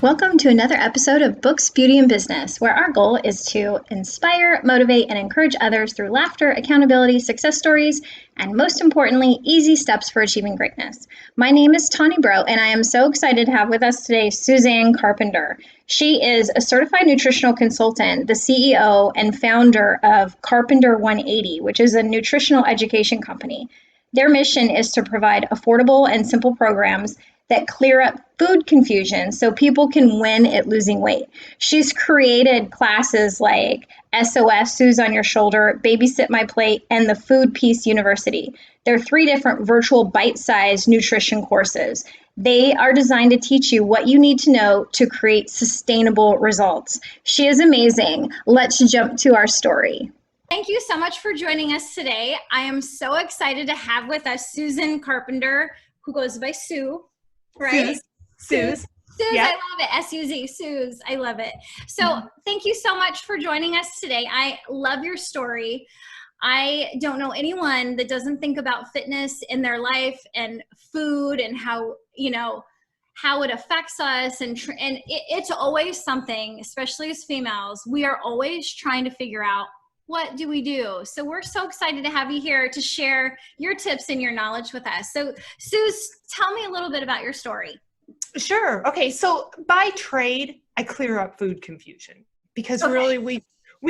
Welcome to another episode of Books, Beauty, and Business, where our goal is to inspire, motivate, and encourage others through laughter, accountability, success stories, and most importantly, easy steps for achieving greatness. My name is Tawny Bro, and I am so excited to have with us today Suz Carpenter. She is a certified nutritional consultant, the CEO and founder of Carpenter 180, which is a nutritional education company. Their mission is to provide affordable and simple programs that clear up food confusion so people can win at losing weight. She's created classes like SOS, Suz on Your Shoulder, Babysit My Plate, and the Food Peace University. They're 3 different virtual bite-sized nutrition courses. They are designed to teach you what you need to know to create sustainable results. She is amazing. Let's jump to our story. Thank you so much for joining us today. I am so excited to have with us Suz Carpenter, who goes by Sue. Right? Suz. Yep. I love it. S-U-Z, Suz. I love it. So thank you so much for joining us today. I love your story. I don't know anyone that doesn't think about fitness in their life and food and how it affects us. And it's always something, especially as females, we are always trying to figure out, what do we do? So we're so excited to have you here to share your tips and your knowledge with us. So Suz, tell me a little bit about your story. Sure. Okay. So by trade, I clear up food confusion because really we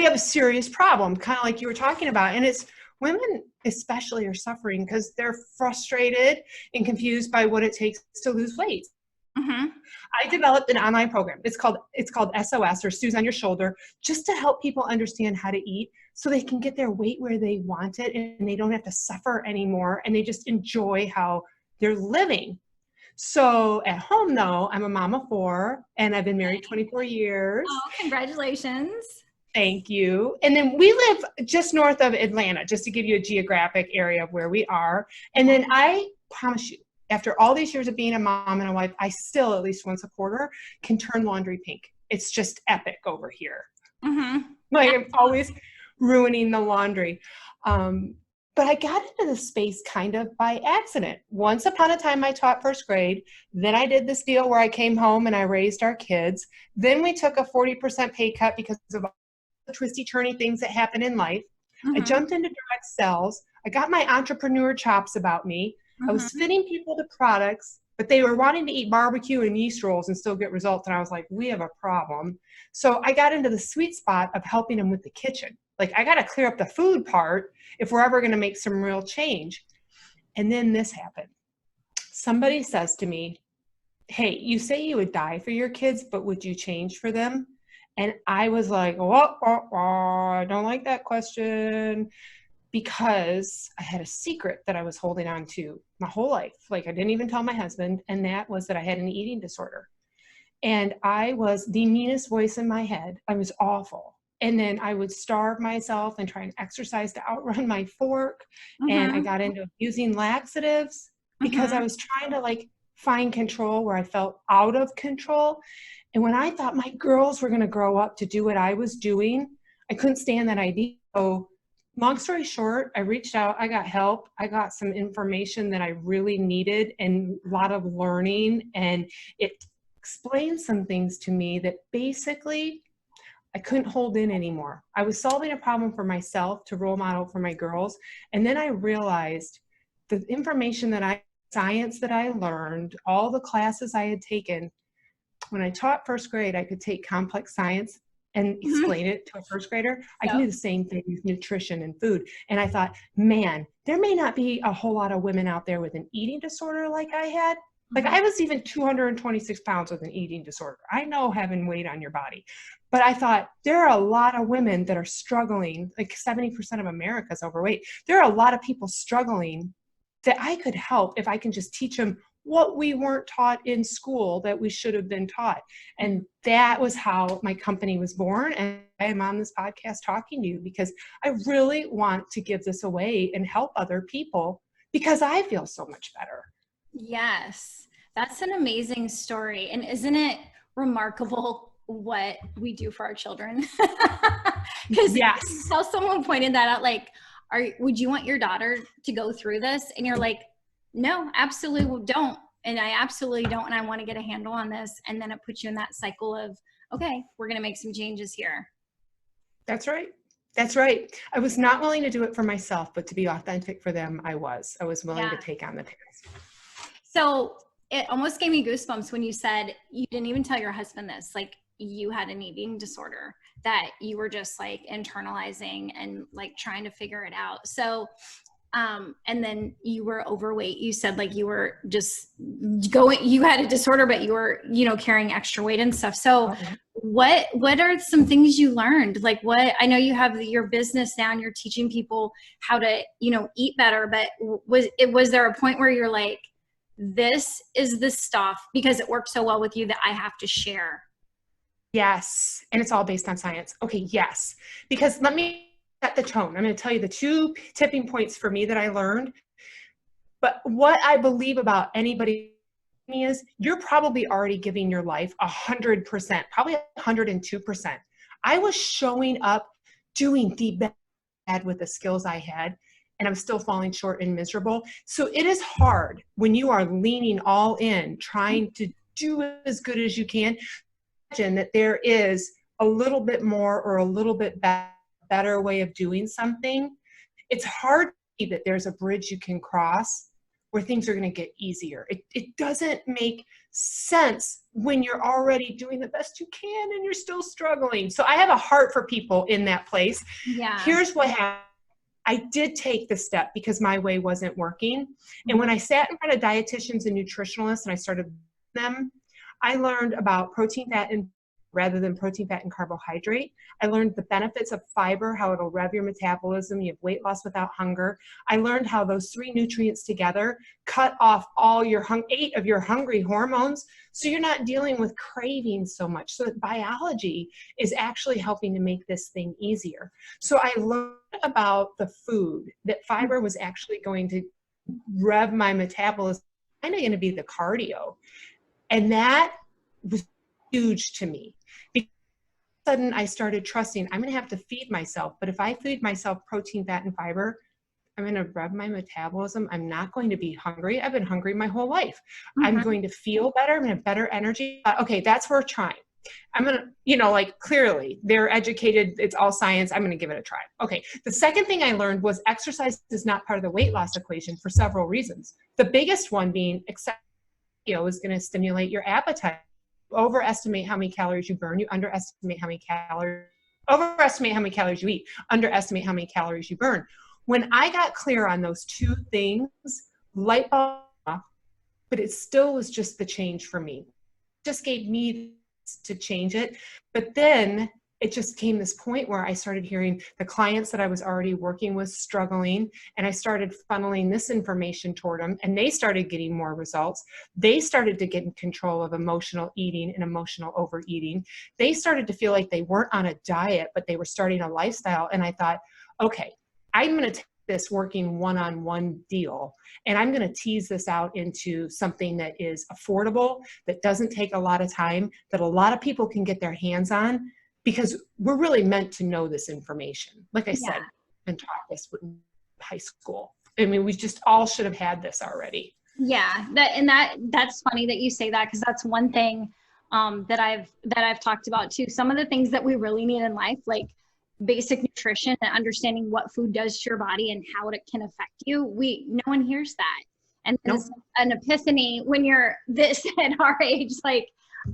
have a serious problem, kind of like you were talking about. And it's women especially are suffering because they're frustrated and confused by what it takes to lose weight. Mm-hmm. I developed an online program. It's called SOS, or Suz on Your Shoulder, just to help people understand how to eat so they can get their weight where they want it and they don't have to suffer anymore and they just enjoy how they're living. So at home though, I'm a mom of 4 and I've been married 24 years. Oh, congratulations. Thank you. And then we live just north of Atlanta, just to give you a geographic area of where we are. And then I promise you, after all these years of being a mom and a wife, I still, at least once a quarter, can turn laundry pink. It's just epic over here. Mm-hmm. Like I'm always ruining the laundry. But I got into this space kind of by accident. Once upon a time, I taught first grade. Then I did this deal where I came home and I raised our kids. Then we took a 40% pay cut because of all the twisty-turny things that happen in life. Mm-hmm. I jumped into direct sales. I got my entrepreneur chops about me. Mm-hmm. I was fitting people to products, but they were wanting to eat barbecue and yeast rolls and still get results. And I was like, we have a problem. So I got into the sweet spot of helping them with the kitchen. Like, I got to clear up the food part if we're ever going to make some real change. And then this happened. Somebody says to me, hey, you say you would die for your kids, but would you change for them? And I was like, I don't like that question, because I had a secret that I was holding on to my whole life. Like, I didn't even tell my husband. And that was that I had an eating disorder. And I was the meanest voice in my head. I was awful. And then I would starve myself and try and exercise to outrun my fork. Mm-hmm. And I got into using laxatives because I was trying to find control where I felt out of control. And when I thought my girls were going to grow up to do what I was doing, I couldn't stand that idea. So long story short, I reached out, I got help, I got some information that I really needed and a lot of learning. And it explained some things to me that basically I couldn't hold in anymore. I was solving a problem for myself to role model for my girls. And then I realized the information science that I learned, all the classes I had taken, when I taught first grade, I could take complex science and explain it to a first grader. I can do the same thing with nutrition and food. And I thought, man, there may not be a whole lot of women out there with an eating disorder like I had. Like, I was even 226 pounds with an eating disorder. I know having weight on your body. But I thought, there are a lot of women that are struggling. Like 70% of America is overweight. There are a lot of people struggling that I could help if I can just teach them what we weren't taught in school that we should have been taught. And that was how my company was born. And I am on this podcast talking to you because I really want to give this away and help other people because I feel so much better. Yes, that's an amazing story. And isn't it remarkable what we do for our children? Because how someone pointed that out, like, would you want your daughter to go through this? And you're like, no, absolutely don't. and I absolutely don't, and I want to get a handle on this. And then it puts you in that cycle of, okay, we're going to make some changes here. That's right. That's right. I was not willing to do it for myself, but to be authentic for them, I was willing to take on the task. So it almost gave me goosebumps when you said you didn't even tell your husband this, like you had an eating disorder that you were just like internalizing and like trying to figure it out. So, and then you were overweight. You said like you were just you had a disorder, but you were, carrying extra weight and stuff. So what are some things you learned? Like I know you have your business now and you're teaching people how to, eat better, but was there a point where you're like, this is the stuff because it works so well with you that I have to share? Yes. And it's all based on science. Okay. Yes. Because let me set the tone. I'm going to tell you the 2 tipping points for me that I learned. But what I believe about anybody is you're probably already giving your life 100%, probably 102%. I was showing up, doing the best with the skills I had, and I'm still falling short and miserable. So it is hard when you are leaning all in, trying to do as good as you can. Imagine that there is a little bit more or a little bit better way of doing something. It's hard to see that there's a bridge you can cross where things are going to get easier. It doesn't make sense when you're already doing the best you can and you're still struggling. So I have a heart for people in that place. Yeah. Here's what happened. I did take the step because my way wasn't working. And when I sat in front of dietitians and nutritionalists and I started them, I learned about protein, fat, and rather than protein, fat, and carbohydrate. I learned the benefits of fiber, how it'll rev your metabolism. You have weight loss without hunger. I learned how those 3 nutrients together cut off all your 8 of your hungry hormones, so you're not dealing with cravings so much. So biology is actually helping to make this thing easier. So I learned about the food, that fiber was actually going to rev my metabolism, kind of going to be the cardio. And that was huge to me. Because all of a sudden I started trusting I'm going to have to feed myself. But if I feed myself protein, fat, and fiber, I'm going to rev my metabolism. I'm not going to be hungry. I've been hungry my whole life. I'm going to feel better. I'm going to have better energy. Okay, that's worth trying. I'm going to, like clearly they're educated. It's all science. I'm going to give it a try. Okay. The second thing I learned was exercise is not part of the weight loss equation for several reasons. The biggest one being is going to stimulate your appetite. Overestimate how many calories you burn. You underestimate how many calories. Overestimate how many calories you eat. Underestimate how many calories you burn. When I got clear on those 2 things, light bulb off, but it still was just the change for me. It just gave me to change it. But then it just came this point where I started hearing the clients that I was already working with struggling, and I started funneling this information toward them, and they started getting more results. They started to get in control of emotional eating and emotional overeating. They started to feel like they weren't on a diet, but they were starting a lifestyle. And I thought, okay, I'm going to take this working one-on-one deal, and I'm going to tease this out into something that is affordable, that doesn't take a lot of time, that a lot of people can get their hands on, because we're really meant to know this information. Like I said, and taught this in high school. I mean, we just all should have had this already. Yeah, that's funny that you say that, because that's one thing that I've talked about too. Some of the things that we really need in life, like basic nutrition and understanding what food does to your body and how it can affect you. No one hears that. And there's an epiphany when you're this at our age, like,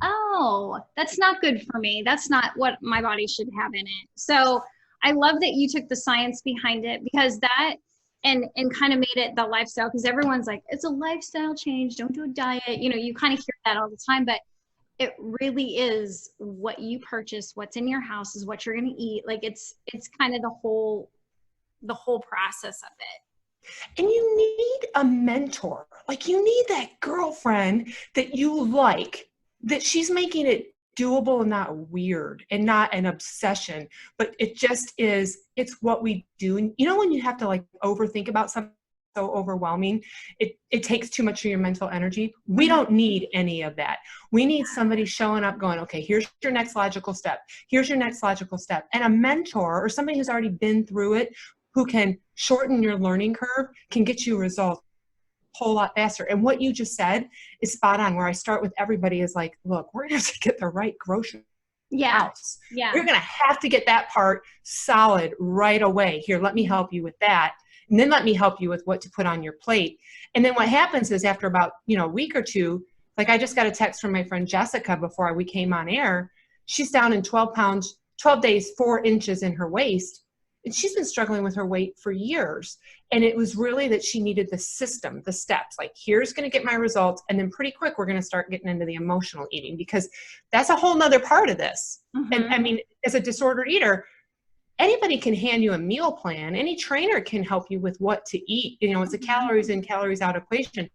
oh, that's not good for me. That's not what my body should have in it. So I love that you took the science behind it, because that and kind of made it the lifestyle, because everyone's like, it's a lifestyle change. Don't do a diet. You kind of hear that all the time, but it really is what you purchase, what's in your house is what you're going to eat. Like it's kind of the whole process of it. And you need a mentor. Like you need that girlfriend that you like, that she's making it doable and not weird and not an obsession, but it just is, it's what we do. And when you have to like overthink about something so overwhelming, it takes too much of your mental energy. We don't need any of that. We need somebody showing up going, okay, here's your next logical step. Here's your next logical step. And a mentor or somebody who's already been through it, who can shorten your learning curve, can get you results whole lot faster. And what you just said is spot on. Where I start with everybody is like, look, we're going to have to get the right grocery house. Yeah. We're going to have to get that part solid right away. Here, let me help you with that. And then let me help you with what to put on your plate. And then what happens is after about, a week or two, like I just got a text from my friend Jessica before we came on air. She's down in 12 pounds, 12 days, 4 inches in her waist. And she's been struggling with her weight for years. And it was really that she needed the system, the steps, like here's going to get my results. And then pretty quick, we're going to start getting into the emotional eating, because that's a whole nother part of this. Mm-hmm. And I mean, as a disordered eater, anybody can hand you a meal plan. Any trainer can help you with what to eat. It's a calories in, calories out equation.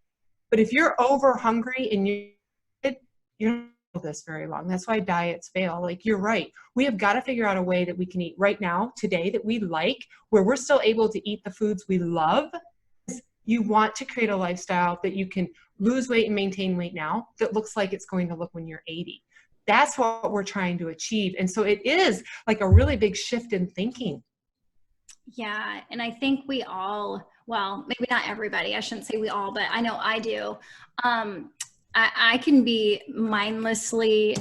But if you're over hungry and you're not this very long. That's why diets fail. Like, you're right. We have got to figure out a way that we can eat right now, today, that we like, where we're still able to eat the foods we love. You want to create a lifestyle that you can lose weight and maintain weight now that looks like it's going to look when you're 80. That's what we're trying to achieve. And so it is like a really big shift in thinking. Yeah. And I think we all, well, maybe not everybody, I shouldn't say we all, but I know I do. I can be mindlessly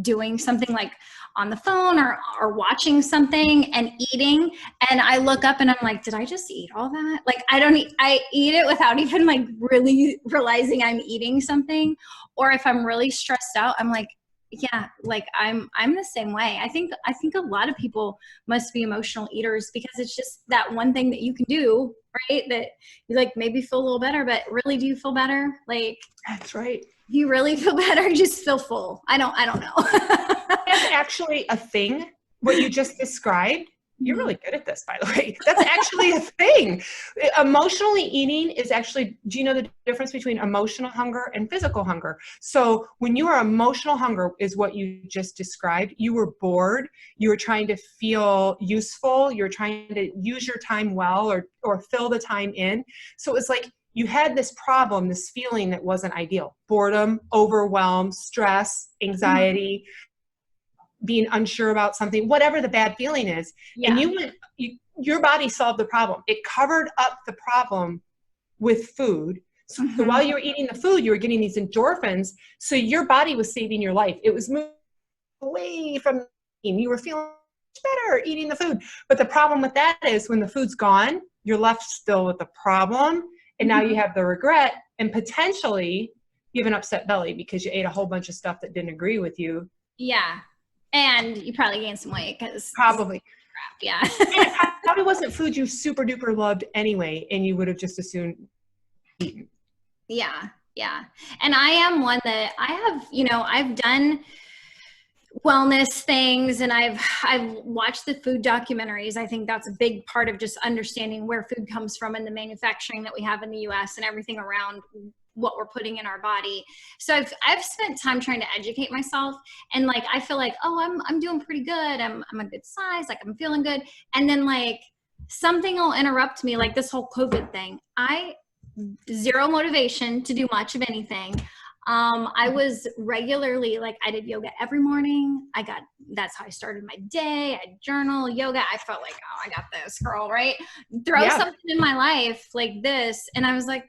doing something like on the phone or watching something and eating. And I look up and I'm like, did I just eat all that? Like, I eat it without even like really realizing I'm eating something. Or if I'm really stressed out, I'm like, yeah, like I'm the same way. I think a lot of people must be emotional eaters, because it's just that one thing that you can do, right? That you like maybe feel a little better, but really, do you feel better? Like, that's right. Do you really feel better? You just feel full. I don't know. That's actually a thing. What you just described. You're really good at this, by the way. That's actually a thing. Emotionally eating is actually, do you know the difference between emotional hunger and physical hunger? So when you are emotional hunger is what you just described. You were bored. You were trying to feel useful. You're trying to use your time well or fill the time in. So it's like you had this problem, this feeling that wasn't ideal. Boredom, overwhelm, stress, anxiety, being unsure about something, whatever the bad feeling is. Yeah. And your body solved the problem. It covered up the problem with food. So while you were eating the food, you were getting these endorphins. So your body was saving your life. It was moving away from you were feeling better eating the food. But the problem with that is when the food's gone, you're left still with the problem. And now you have the regret, and potentially you have an upset belly because you ate a whole bunch of stuff that didn't agree with you. Yeah. And you probably gained some weight because probably crap. Yeah. And it probably wasn't food you super duper loved anyway, and you would have just assumed eaten. Yeah. Yeah. And I am one that I've done wellness things, and I've watched the food documentaries. I think that's a big part of just understanding where food comes from and the manufacturing that we have in the US and everything around what we're putting in our body. So I've spent time trying to educate myself, and like I feel like, oh, I'm doing pretty good. I'm a good size, like I'm feeling good. And then like something will interrupt me, like this whole COVID thing. Zero motivation to do much of anything. I was regularly, like I did yoga every morning. That's how I started my day. I journal, yoga. I felt like, oh, I got this, girl, right? Throw something in my life like this. And I was like,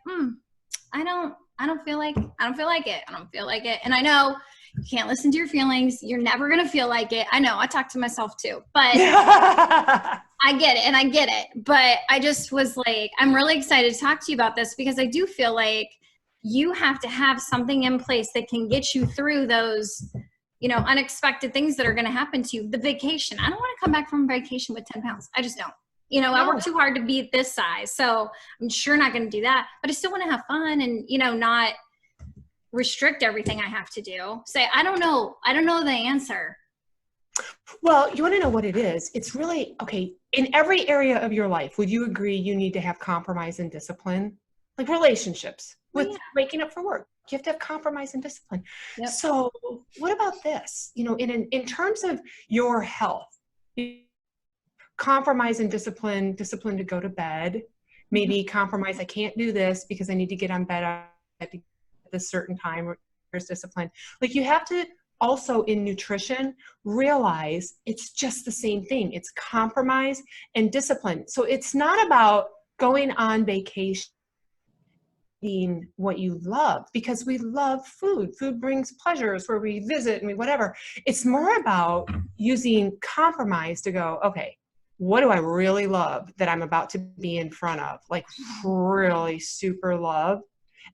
I don't feel like it. I don't feel like it. And I know you can't listen to your feelings. You're never going to feel like it. I know, I talk to myself too, but I get it. But I just was like, I'm really excited to talk to you about this, because I do feel like you have to have something in place that can get you through those, unexpected things that are going to happen to you. The vacation. I don't want to come back from vacation with 10 pounds. I just don't. I work too hard to be at this size, so I'm sure not going to do that, but I still want to have fun and, not restrict everything I have to do. Say, I don't know the answer. Well, you want to know what it is? It's really, okay, in every area of your life, would you agree you need to have compromise and discipline? Like relationships, with waking up for work, you have to have compromise and discipline. Yep. So what about this? In terms of your health, compromise and discipline to go to bed, maybe compromise, I can't do this because I need to get on bed at this certain time, or there's discipline. Like, you have to also in nutrition realize it's just the same thing. It's compromise and discipline. So it's not about going on vacation eating what you love, because we love food. Food brings pleasures where we visit and we whatever. It's more about using compromise to go, okay, what do I really love that I'm about to be in front of? Like really super love.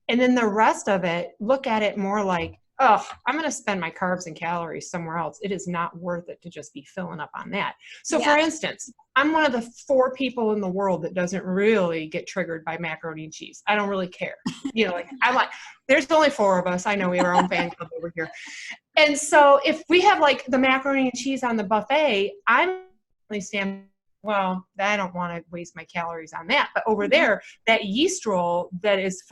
And then the rest of it, look at it more like, oh, I'm going to spend my carbs and calories somewhere else. It is not worth it to just be filling up on that. So for instance, I'm one of the 4 people in the world that doesn't really get triggered by macaroni and cheese. I don't really care. You know, like I'm like, there's only 4 of us. I know we have our own fan club over here. And so if we have like the macaroni and cheese on the buffet, I'm really saying, well, I don't want to waste my calories on that. But over there, that yeast roll that is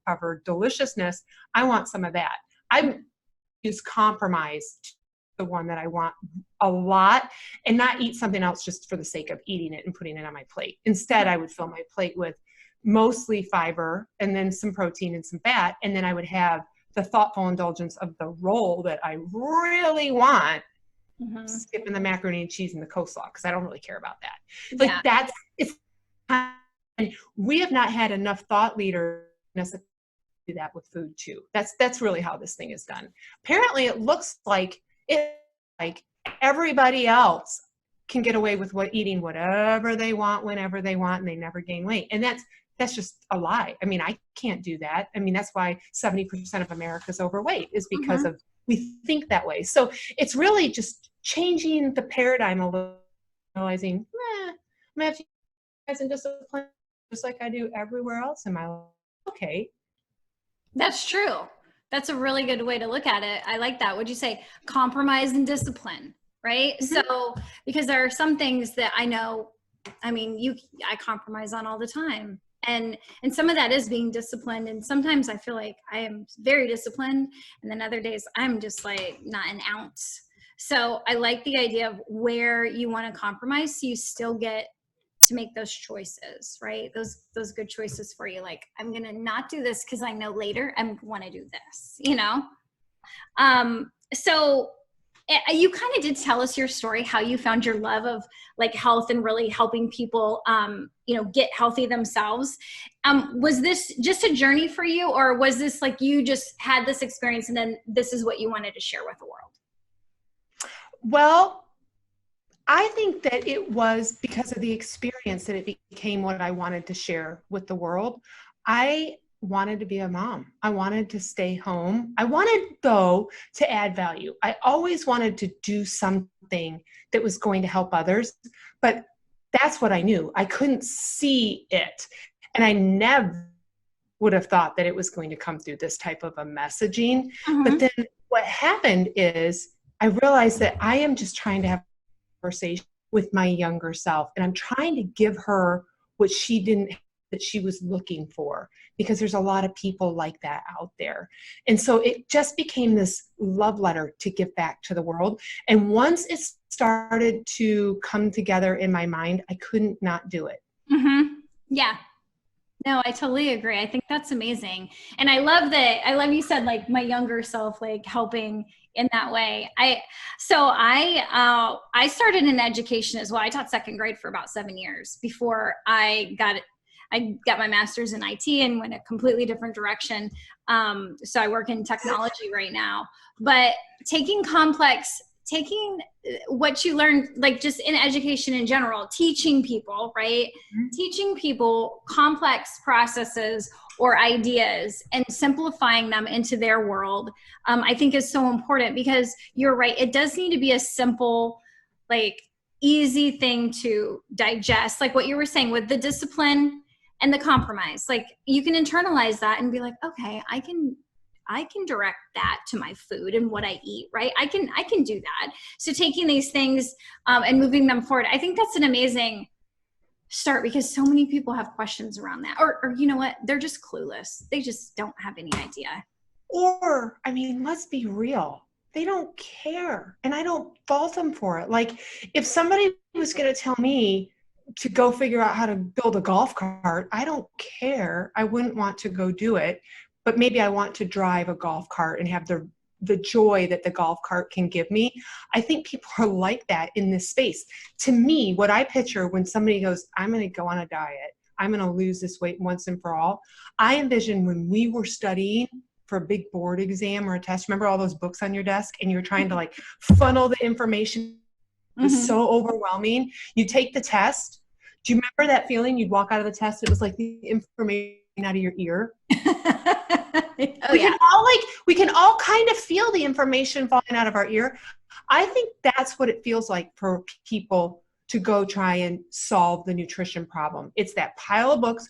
covered deliciousness, I want some of that. I use compromise to the one that I want a lot, and not eat something else just for the sake of eating it and putting it on my plate. Instead, I would fill my plate with mostly fiber and then some protein and some fat. And then I would have the thoughtful indulgence of the roll that I really want, skipping the macaroni and cheese and the coleslaw, because I don't really care about that. Like that's, it's, and we have not had enough thought leaders do that with food too. That's really how this thing is done. Apparently it looks like everybody else can get away with eating whatever they want whenever they want, and they never gain weight. And that's just a lie. I mean, I can't do that. I mean, that's why 70% of America is overweight, is because of, we think that way. So it's really just changing the paradigm a little, realizing, I'm gonna have to use and discipline just like I do everywhere else in my life. Okay. That's true. That's a really good way to look at it. I like that. Would you say compromise and discipline, right? So, because there are some things that I know, I mean, I compromise on all the time. And some of that is being disciplined. And sometimes I feel like I am very disciplined, and then other days I'm just like not an ounce. So I like the idea of where you want to compromise so you still get to make those choices, right? Those good choices for you. Like, I'm going to not do this because I know later I'm want to do this, you know? So you kind of did tell us your story, how you found your love of like health and really helping people, get healthy themselves. Was this just a journey for you, or was this like you just had this experience and then this is what you wanted to share with the world? Well, I think that it was because of the experience that it became what I wanted to share with the world. I wanted to be a mom. I wanted to stay home. I wanted, though, to add value. I always wanted to do something that was going to help others, but that's what I knew. I couldn't see it. And I never would have thought that it was going to come through this type of a messaging. But then what happened is I realized that I am just trying to have conversation with my younger self, and I'm trying to give her what she didn't, that she was looking for, because there's a lot of people like that out there. And so it just became this love letter to give back to the world. And once it started to come together in my mind, I couldn't not do it. Yeah. No, I totally agree. I think that's amazing. And I love you said like my younger self, like helping in that way. I started in education as well. I taught second grade for about 7 years before I got my master's in IT and went a completely different direction. So I work in technology right now, but taking what you learned, like just in education in general, teaching people, right? Teaching people complex processes or ideas and simplifying them into their world, I think is so important, because you're right. It does need to be a simple, like easy thing to digest. Like what you were saying with the discipline and the compromise, like you can internalize that and be like, okay, I can direct that to my food and what I eat, right? I can do that. So taking these things and moving them forward, I think that's an amazing start, because so many people have questions around that. Or you know what? They're just clueless. They just don't have any idea. Or, I mean, let's be real. They don't care. And I don't fault them for it. Like if somebody was going to tell me to go figure out how to build a golf cart, I don't care. I wouldn't want to go do it. But maybe I want to drive a golf cart and have the joy that the golf cart can give me. I think people are like that in this space. To me, what I picture when somebody goes, I'm going to go on a diet, I'm going to lose this weight once and for all. I envision when we were studying for a big board exam or a test, remember all those books on your desk and you were trying to like funnel the information. It was so overwhelming. You take the test. Do you remember that feeling? You'd walk out of the test. It was like the information out of your ear. We can all kind of feel the information falling out of our ear. I think that's what it feels like for people to go try and solve the nutrition problem. It's that pile of books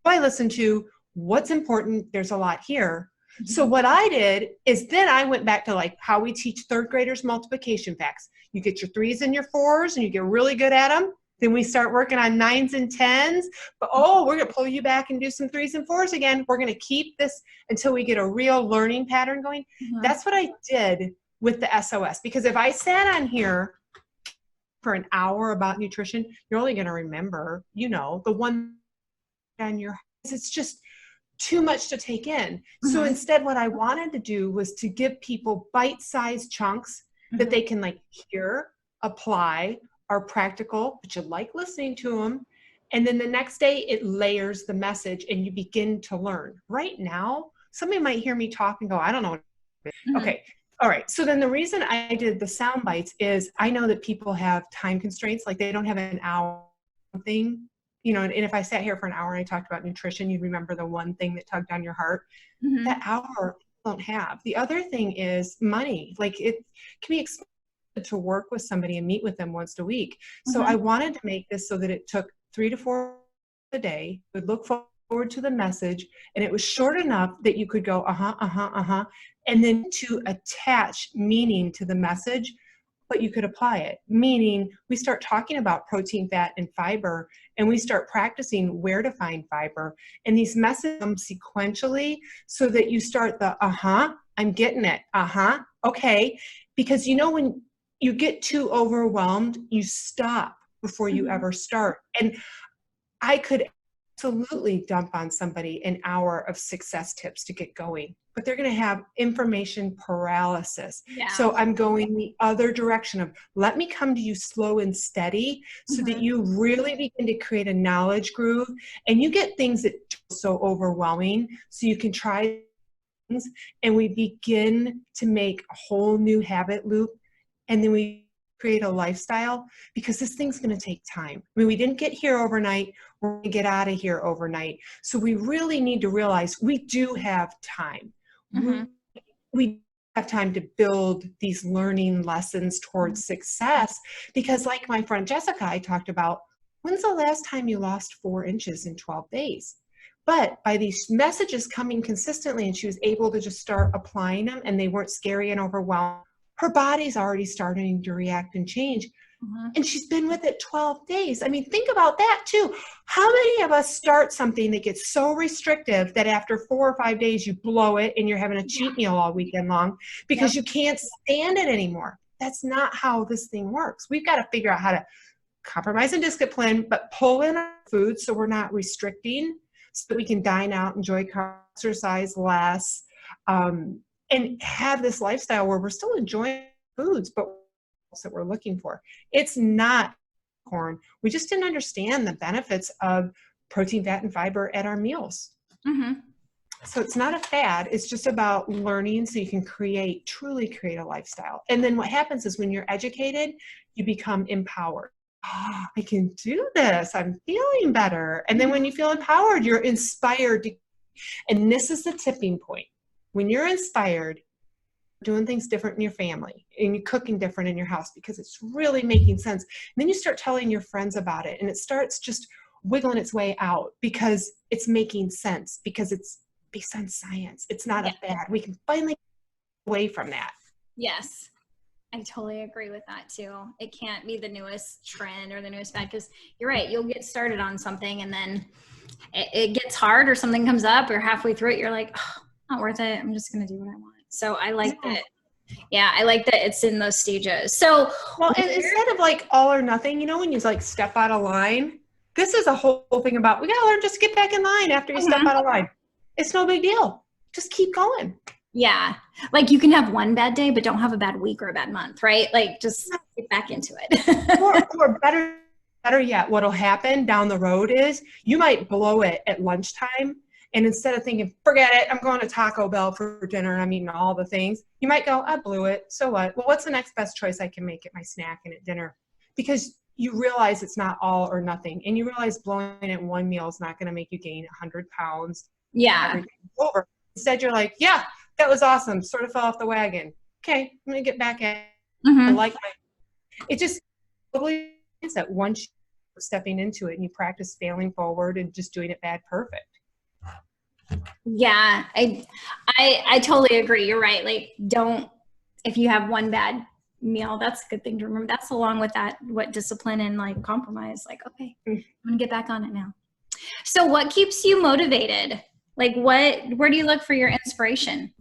I listen to, what's important. There's a lot here. So what I did is then I went back to like how we teach third graders multiplication facts. You get your 3s and your 4s and you get really good at them. Then we start working on 9s and 10s. But we're going to pull you back and do some 3s and 4s again. We're going to keep this until we get a real learning pattern going. That's what I did with the SOS. Because if I sat on here for an hour about nutrition, you're only going to remember, the one on your, it's just too much to take in. So instead, what I wanted to do was to give people bite-sized chunks that they can like hear, apply, are practical, but you like listening to them. And then the next day it layers the message and you begin to learn. Right now, somebody might hear me talk and go, I don't know. Okay. All right. So then the reason I did the sound bites is I know that people have time constraints. Like they don't have an hour thing, and if I sat here for an hour and I talked about nutrition, you'd remember the one thing that tugged on your heart. That hour you don't have. The other thing is money. Like it can be expensive to work with somebody and meet with them once a week. So I wanted to make this so that it took 3 to 4 a day, would look forward to the message, and it was short enough that you could go, and then to attach meaning to the message, but you could apply it. Meaning we start talking about protein, fat, and fiber, and we start practicing where to find fiber. And these messages come sequentially so that you start the, I'm getting it. Okay. Because when you get too overwhelmed, you stop before you ever start. And I could absolutely dump on somebody an hour of success tips to get going, but they're going to have information paralysis. Yeah. So I'm going the other direction of let me come to you slow and steady so that you really begin to create a knowledge groove and you get things that are so overwhelming so you can try things and we begin to make a whole new habit loop. And then we create a lifestyle because this thing's going to take time. I mean, we didn't get here overnight. We're going to get out of here overnight. So we really need to realize we do have time. We have time to build these learning lessons towards success because like my friend Jessica, I talked about, when's the last time you lost 4 inches in 12 days? But by these messages coming consistently and she was able to just start applying them and they weren't scary and overwhelming, her body's already starting to react and change. And she's been with it 12 days. I mean, think about that too. How many of us start something that gets so restrictive that after 4 or 5 days you blow it and you're having a cheat meal all weekend long because you can't stand it anymore? That's not how this thing works. We've got to figure out how to compromise and discipline, but pull in our food so we're not restricting so that we can dine out, enjoy exercise less, and have this lifestyle where we're still enjoying foods, but that we're looking for. It's not corn. We just didn't understand the benefits of protein, fat, and fiber at our meals. So it's not a fad. It's just about learning so you can truly create a lifestyle. And then what happens is when you're educated, you become empowered. Oh, I can do this. I'm feeling better. And then when you feel empowered, you're inspired. And this is the tipping point. When you're inspired, doing things different in your family and you're cooking different in your house because it's really making sense. And then you start telling your friends about it and it starts just wiggling its way out because it's making sense, because it's based on science. It's not a fad. We can finally get away from that. Yes. I totally agree with that too. It can't be the newest trend or the newest fad because you're right. You'll get started on something and then it gets hard or something comes up or halfway through it, you're like, oh, not worth it. I'm just going to do what I want. So I like that. Yeah, I like that it's in those stages. So, well, and instead of like all or nothing, when you like step out of line, this is a whole thing about, we got to learn just to get back in line after you step out of line. It's no big deal. Just keep going. Yeah. Like you can have one bad day, but don't have a bad week or a bad month, right? Like just get back into it. or better better yet, what'll happen down the road is you might blow it at lunchtime. And instead of thinking, forget it, I'm going to Taco Bell for dinner and I'm eating all the things, you might go, I blew it. So what? Well, what's the next best choice I can make at my snack and at dinner? Because you realize it's not all or nothing. And you realize blowing it in one meal is not going to make you gain 100 pounds. Yeah. Everything's over. Instead, you're like, yeah, that was awesome. Sort of fell off the wagon. Okay, I'm going to get back at it. I like it. Just totally is that once you're stepping into it and you practice failing forward and just doing it bad perfect. Yeah, I totally agree. You're right. Like, if you have one bad meal, that's a good thing to remember. That's along with that, what discipline and like compromise, like, okay, I'm gonna get back on it now. So what keeps you motivated? Like where do you look for your inspiration?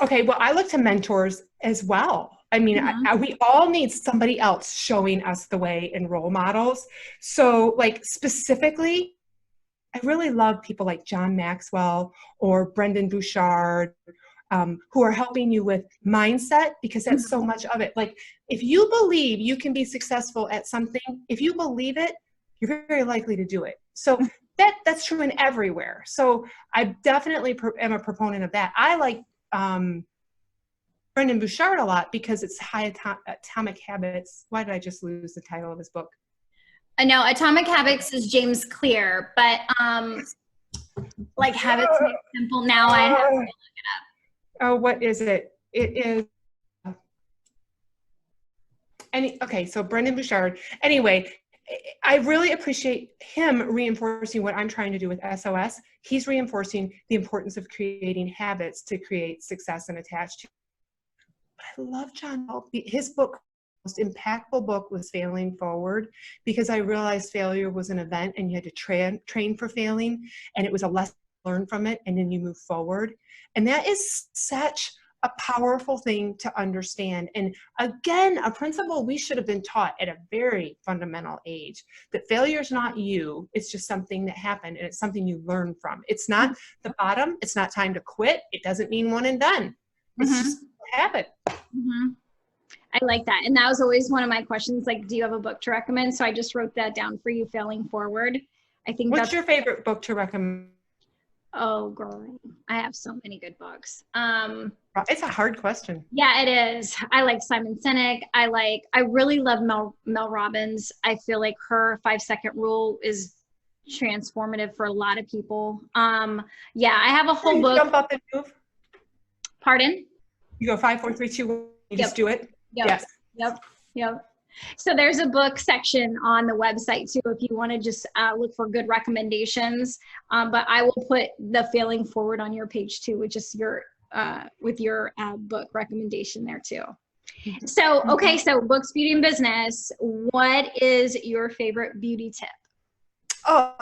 Okay, well, I look to mentors as well. I mean, we all need somebody else showing us the way and role models. So like specifically, I really love people like John Maxwell or Brendan Bouchard, who are helping you with mindset, because that's so much of it. Like if you believe you can be successful at something, if you believe it, you're very likely to do it. So that's true in everywhere. So I definitely am a proponent of that. I like Brendan Bouchard a lot because it's High Atomic Habits. Why did I just lose the title of his book? I know Atomic Habits is James Clear, but like Habits Made Simple. Now I have to look it up. Oh, what is it? It is. Okay, so Brendan Bouchard. Anyway, I really appreciate him reinforcing what I'm trying to do with SOS. He's reinforcing the importance of creating habits to create success and attach to. I love John. His book, most impactful book, was Failing Forward, because I realized failure was an event and you had to train for failing, and it was a lesson learned from it, and then you move forward. And that is such a powerful thing to understand. And again, a principle we should have been taught at a very fundamental age, that failure is not you, it's just something that happened, and it's something you learn from. It's not the bottom, it's not time to quit, it doesn't mean one and done. It's just a habit. I like that. And that was always one of my questions, like, do you have a book to recommend? So I just wrote that down for you, Failing Forward. I think What's your favorite book to recommend? Oh, girl, I have so many good books. It's a hard question. Yeah, it is. I like Simon Sinek. I really love Mel Robbins. I feel like her 5-second rule is transformative for a lot of people. Yeah, I have a whole book. Jump up and move. Pardon? You go 5, 4, 3, 2, 1. You just do it. Yep. Yes. Yep. So there's a book section on the website too, if you want to just look for good recommendations. But I will put the Failing Forward on your page too, which is your with your book recommendation there too. So, okay, so books, beauty, and business. What is your favorite beauty tip? Oh,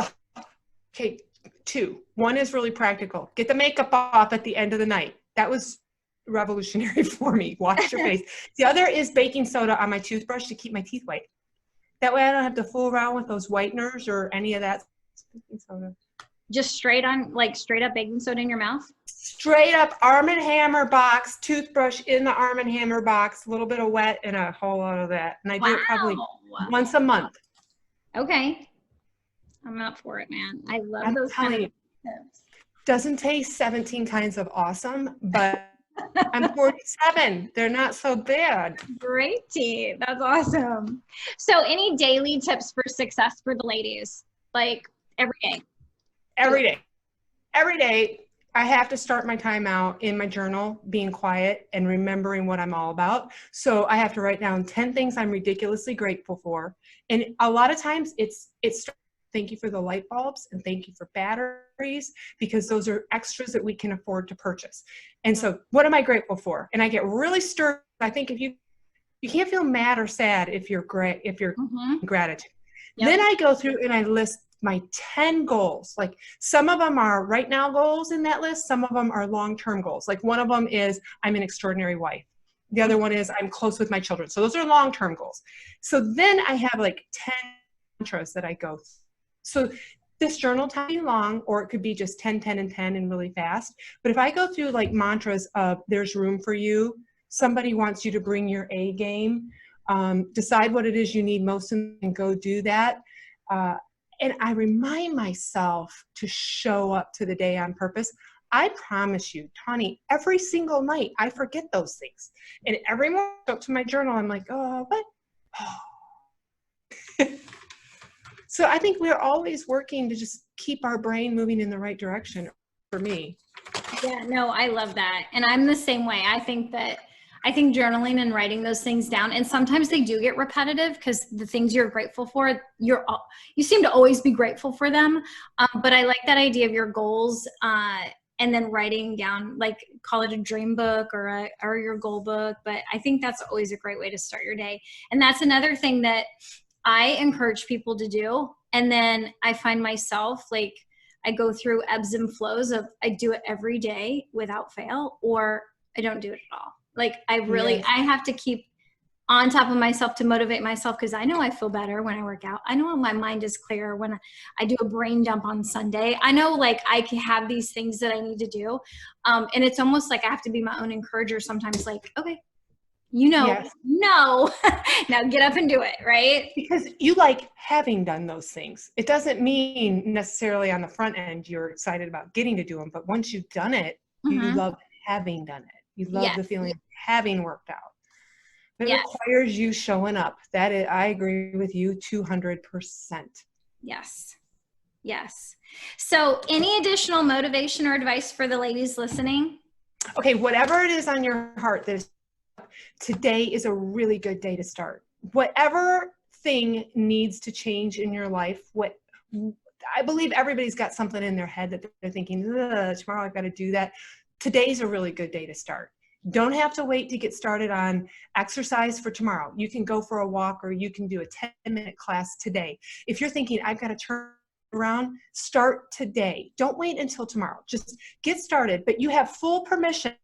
okay, 2. One is really practical. Get the makeup off at the end of the night. That was revolutionary for me. Wash your face. The other is baking soda on my toothbrush to keep my teeth white. That way I don't have to fool around with those whiteners or any of that. Baking soda. Just straight up baking soda in your mouth? Straight up Arm & Hammer box, toothbrush in the Arm & Hammer box, a little bit of wet and a whole lot of that. And I do it probably once a month. Okay. I'm up for it, man. I love those kind of tips. Doesn't taste 17 kinds of awesome, but I'm 47. They're not so bad. Great tea. That's awesome. So any daily tips for success for the ladies? Like every day? Every day, I have to start my time out in my journal, being quiet and remembering what I'm all about. So I have to write down 10 things I'm ridiculously grateful for. And a lot of times it's thank you for the light bulbs and thank you for batteries, because those are extras that we can afford to purchase. And so what am I grateful for? And I get really stirred. I think if you can't feel mad or sad if you're gratitude. Yep. Then I go through and I list my 10 goals. Like some of them are right now goals in that list. Some of them are long-term goals. Like one of them is I'm an extraordinary wife. The other one is I'm close with my children. So those are long-term goals. So then I have like 10 mantras that I go through. So this journal can be long, or it could be just 10, 10, and 10 and really fast. But if I go through like mantras of there's room for you, somebody wants you to bring your A game, Decide what it is you need most and go do that. And I remind myself to show up to the day on purpose. I promise you, Tawny, every single night I forget those things. And every morning I go up to my journal, I'm like, oh, what? Oh. So I think we're always working to just keep our brain moving in the right direction for me. Yeah, no, I love that. And I'm the same way. I think journaling and writing those things down, and sometimes they do get repetitive because the things you're grateful for, you seem to always be grateful for them. But I like that idea of your goals, and then writing down, like, call it a dream book or your goal book. But I think that's always a great way to start your day. And that's another thing that I encourage people to do. And then I find myself, like, I go through ebbs and flows of, I do it every day without fail, or I don't do it at all. Like, I have to keep on top of myself to motivate myself, because I know I feel better when I work out. I know my mind is clear when I do a brain dump on Sunday. I know, like, I can have these things that I need to do. And it's almost like I have to be my own encourager sometimes, like, okay, Yes. now get up and do it, right? Because you like having done those things. It doesn't mean necessarily on the front end you're excited about getting to do them, but once you've done it, you love having done it. You love the feeling of having worked out. It requires you showing up. I agree with you 200%. Yes. Yes. So any additional motivation or advice for the ladies listening? Okay, whatever it is on your heart, today is a really good day to start. Whatever thing needs to change in your life, I believe everybody's got something in their head that they're thinking, tomorrow I've got to do that. Today's a really good day to start. Don't have to wait to get started on exercise for tomorrow. You can go for a walk, or you can do a 10-minute class today. If you're thinking, I've got to turn around, start today. Don't wait until tomorrow. Just get started, but you have full permission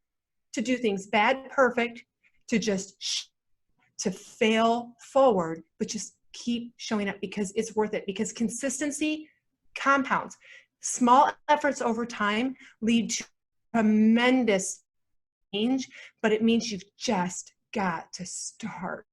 to do things bad, perfect, to fail forward, but just keep showing up, because it's worth it, because consistency compounds. Small efforts over time lead to tremendous change, but it means you've just got to start.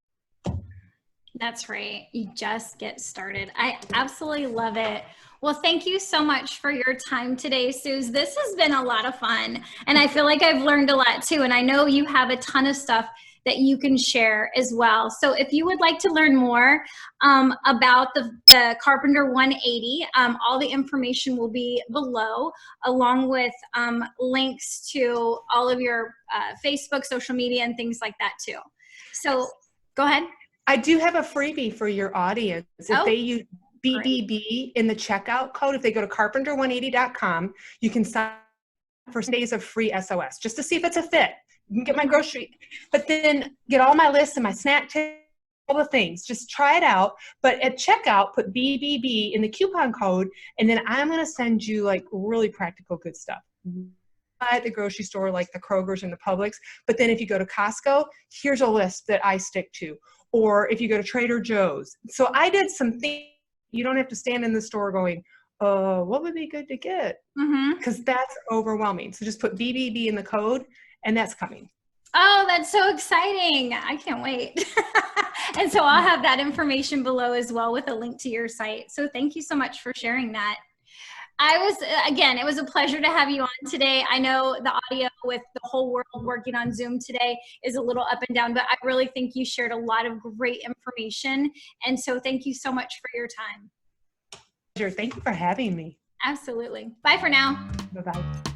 That's right. You just get started. I absolutely love it. Well, thank you so much for your time today, Suz. This has been a lot of fun, and I feel like I've learned a lot too. And I know you have a ton of stuff that you can share as well. So if you would like to learn more about the Carpenter 180, all the information will be below, along with links to all of your Facebook, social media, and things like that too. So go ahead. I do have a freebie for your audience. If they use BBB in the checkout code, if they go to carpenter180.com, you can sign up for 7 days of free SOS, just to see if it's a fit. You can get my grocery, but then get all my lists and my snack tips, all the things. Just try it out. But at checkout, put BBB in the coupon code, and then I'm going to send you, like, really practical good stuff at the grocery store, like the Kroger's and the Publix. But then if you go to Costco, here's a list that I stick to. Or if you go to Trader Joe's. So I did some things. You don't have to stand in the store going, what would be good to get? Because that's overwhelming. So just put BBB in the code, and that's coming. Oh, that's so exciting. I can't wait. And so I'll have that information below as well, with a link to your site. So thank you so much for sharing that. It was a pleasure to have you on today. I know the audio with the whole world working on Zoom today is a little up and down, but I really think you shared a lot of great information. And so thank you so much for your time. Thank you for having me. Absolutely. Bye for now. Bye-bye.